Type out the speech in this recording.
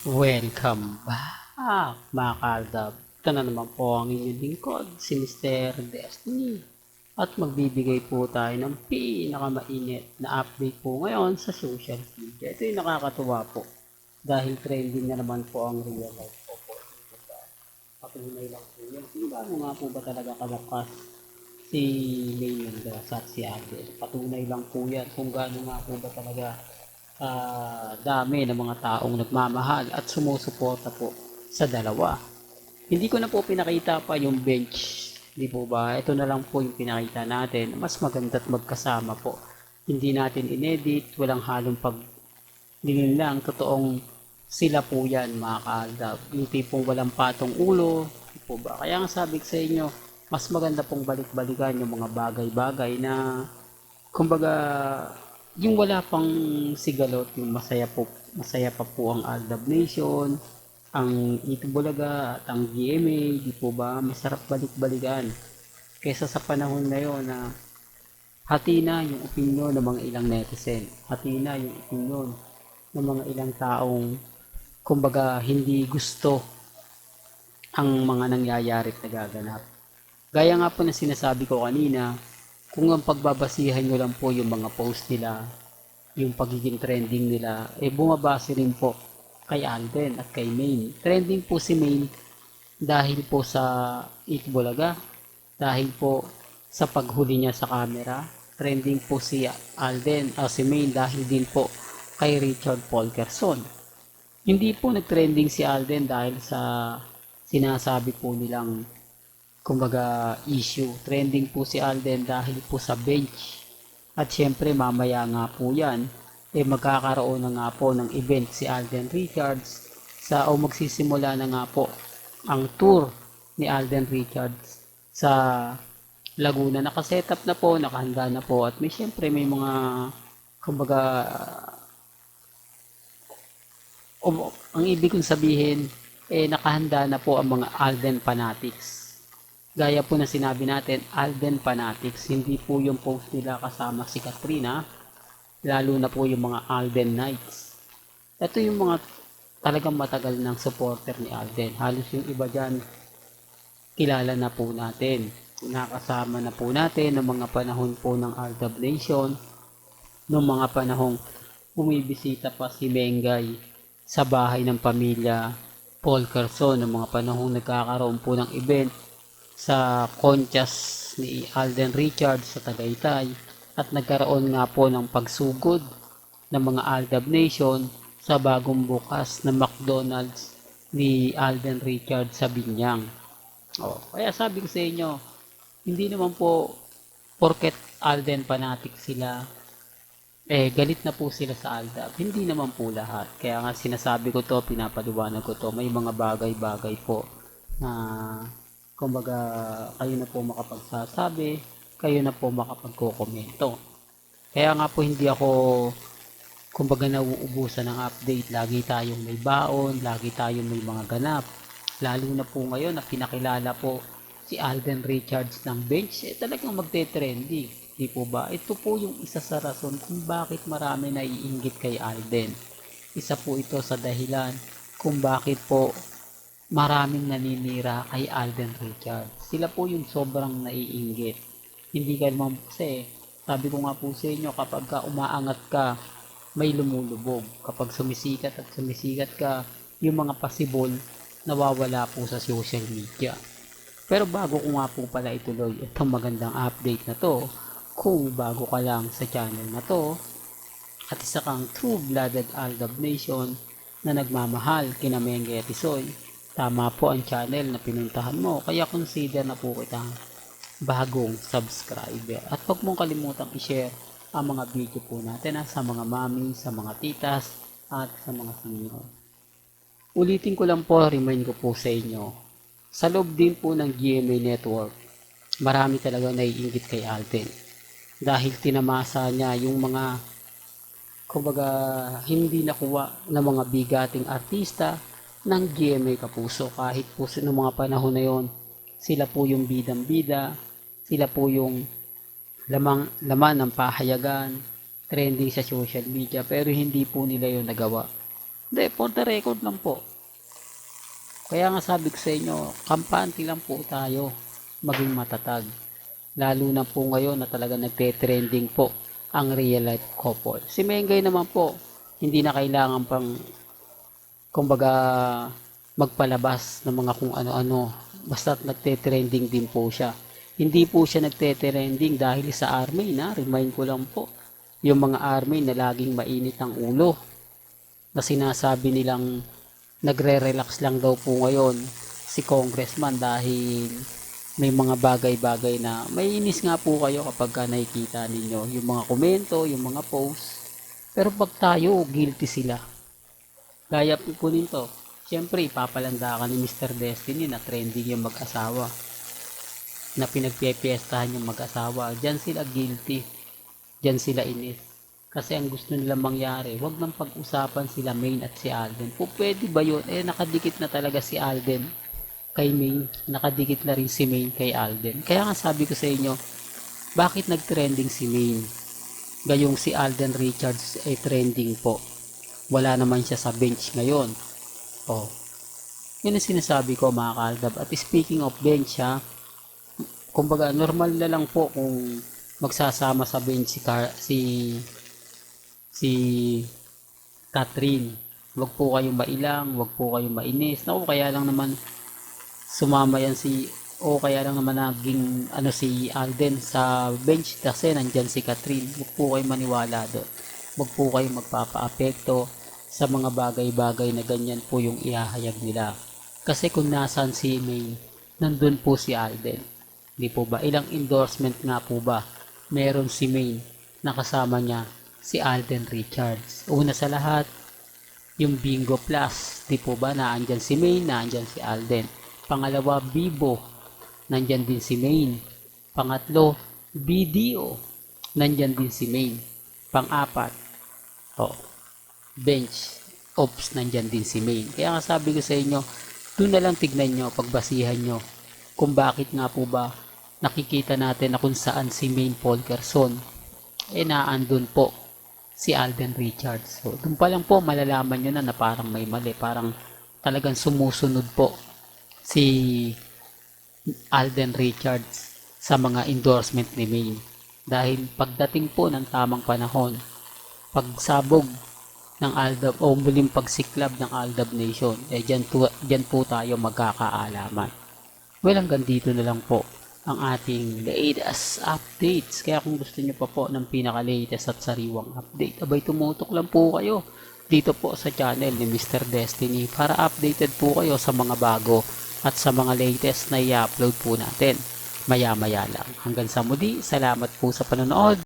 Welcome back, mga kaldab. Ito na naman po ang inyong lingkod, si Mr. Destiny. At magbibigay po tayo ng pinakamainit na update po ngayon sa social media. Ito yung nakakatuwa po. Dahil trending na naman po ang real life po po. Patunay lang po yan. Sino ba nga po ba talaga kalakas si May Mendoza at si Adel? Patunay lang po yan kung gaano nga po ba talaga dami ng mga taong nagmamahal at sumusuporta po sa dalawa. Hindi ko na po pinakita pa yung bench, di po ba? Ito na lang po yung pinakita natin. Mas maganda't magkasama po. Hindi natin inedit, walang halong pagdingin lang. Totoong sila po yan, mga kaaldab. Yung tipong walang patong ulo, di po ba? Kaya nga sabi ko sa inyo, mas maganda pong balik-balikan yung mga bagay-bagay na kumbaga yung wala pang sigalot, yung masaya pa po ang Aldab Nation, ang Itbulaga at ang GMA, di po ba? Masarap balik-balikan kaysa sa panahon ngayon na hati na yung opinion ng mga ilang netizen, hati na yung opinion ng mga ilang taong kumbaga hindi gusto ang mga nangyayari at nagaganap. Gaya nga po na sinasabi ko kanina, kung ang pagbabasihan nyo lang po yung mga post nila, yung pagiging trending nila, bumabase rin po kay Alden at kay Maine. Trending po si Maine dahil po sa Itbulaga, dahil po sa paghuli niya sa camera. Trending po si Alden o si Maine dahil din po kay Richard Polkerson. Hindi po nagtrending si Alden dahil sa sinasabi po nilang kumbaga issue. Trending po si Alden dahil po sa bench. At syempre mamaya nga po yan, magkakaroon na nga po ng event si Alden Richards o magsisimula na nga po ang tour ni Alden Richards sa Laguna. Nakasetup na po, nakahanda na po at may syempre may mga kumbaga ang ibig kong sabihin nakahanda na po ang mga Alden fanatics. Gaya po na sinabi natin, Alden fanatics, hindi po yung post nila kasama si Katrina, lalo na po yung mga Alden Knights. Ito yung mga talagang matagal ng supporter ni Alden. Halos yung iba dyan, kilala na po natin. Nakasama na po natin ng mga panahon po ng Aldab Nation, noong mga panahong bumibisita pa si Mengay sa bahay ng pamilya Paul Carson, ng mga panahong nagkakaroon po ng event sa Conchas ni Alden Richards sa Tagaytay at nagkaroon nga po ng pagsugod ng mga Aldab Nation sa bagong bukas na McDonald's ni Alden Richards sa Binyang. Kaya sabi ko sa inyo, hindi naman po porket Alden fanatic sila, galit na po sila sa Aldab. Hindi naman po lahat. Kaya nga sinasabi ko to, pinapaliwanag ko to, may mga bagay-bagay po na kumbaga kayo na po makapagsasabi, kayo na po makapagkokomento. Kaya nga po hindi ako kumbaga nauubusan ng update. Lagi tayong may baon, lagi tayong may mga ganap. Lalo na po ngayon na pinakilala po si Alden Richards ng bench, talagang magte-trending. Di po ba? Ito po yung isa sa rason kung bakit marami naiinggit kay Alden. Isa po ito sa dahilan kung bakit po maraming naninira kay Alden Richards. Sila po yung sobrang naiinggit. Hindi ka naman kasi, sabi ko nga po sa inyo, kapag ka umaangat ka, may lumulubog. Kapag sumisikat at sumisikat ka, yung mga possible, nawawala po sa social media. Pero bago ko nga po pala ituloy itong magandang update na to, kung bago ka lang sa channel na to, at isa kang true-blooded Aldab Nation na nagmamahal kina Mengge at Isoy, tama po ang channel na pinuntahan mo, kaya consider na po kitang bagong subscriber. At huwag mong kalimutang i-share ang mga video po natin sa mga mami, sa mga titas, at sa mga senior. Ulitin ko lang po, remind ko po sa inyo, sa loob din po ng GMA Network, marami talaga naiinggit kay Alden. Dahil tinamasa niya yung mga kumbaga hindi nakuha ng mga bigating artista ng GMA Kapuso. Kahit po noong mga panahon na yon, sila po yung bidang-bida, sila po yung laman ng pahayagan, trending sa social media, pero hindi po nila yon nagawa. Hindi, for the record lang po. Kaya nga sabi ko sa inyo, kampante lang po tayo maging matatag. Lalo na po ngayon na talaga nagte-trending po ang real life couple. Si Mengay naman po, hindi na kailangan pang kumbaga magpalabas ng mga kung ano-ano. Basta nagte-trending din po siya. Hindi po siya nagte-trending dahil sa army na, remind ko lang po, yung mga army na laging mainit ang ulo na sinasabi nilang nagre-relax lang daw po ngayon si congressman dahil may mga bagay-bagay na may inis nga po kayo kapag nakikita ninyo yung mga komento, yung mga post. Pero pag tayo, guilty sila. Gaya po nito, siyempre ipapalanda ka ni Mr. Destiny na trending yung mag-asawa, na pinagpipiestahan yung mag-asawa. Diyan sila guilty, diyan sila inis. Kasi ang gusto nila mangyari, wag nang pag-usapan sila Main at si Alden. Po pwede ba yun? Nakadikit na talaga si Alden kay Main, nakadikit na rin si Main kay Alden. Kaya nga sabi ko sa inyo, bakit nag-trending si Main? Gayong si Alden Richards ay trending po. Wala naman siya sa bench ngayon. Oh, yun ang sinasabi ko mga kaaldab. At speaking of bench ha, kumbaga normal na lang po kung magsasama sa bench si Catherine. Wag po kayong mailang, wag po kayong mainis. Naku, kaya lang naman sumama yan kaya lang naman naging si Alden sa bench kasi nandyan si Catherine. Wag po kayong maniwala doon. Wag po kayong magpapa-apekto sa mga bagay-bagay na ganyan po yung ihahayag nila. Kasi kung nasaan si May, nandun po si Alden. Di po ba? Ilang endorsement nga po ba meron si May na kasama niya si Alden Richards. Una sa lahat, yung Bingo Plus. Di po ba? Naandyan si May, naandyan si Alden. Pangalawa, Bibo. Nandyan din si Main. Pangatlo, BDO. Nandyan din si Main. Pang-apat, bench. Ops, nandyan din si Main. Kaya nga sabi ko sa inyo, doon na lang tignan nyo, pagbasihan nyo, kung bakit nga po ba nakikita natin na kung saan si Main Polkerson, naandun po si Alden Richards. So, doon pa lang po malalaman nyo na parang may mali. Parang talagang sumusunod po si Alden Richards sa mga endorsement ni Main. Dahil pagdating po ng tamang panahon, pagsabog ng Aldab o muling pagsiklab ng Aldab Nation, dyan po tayo magkakaalaman. Well, hanggang dito na lang po ang ating latest updates. Kaya kung gusto nyo pa po ng pinaka-latest at sariwang update, abay tumutok lang po kayo dito po sa channel ni Mr. Destiny para updated po kayo sa mga bago at sa mga latest na i-upload po natin maya-maya lang. Hanggang sa muli, salamat po sa panonood.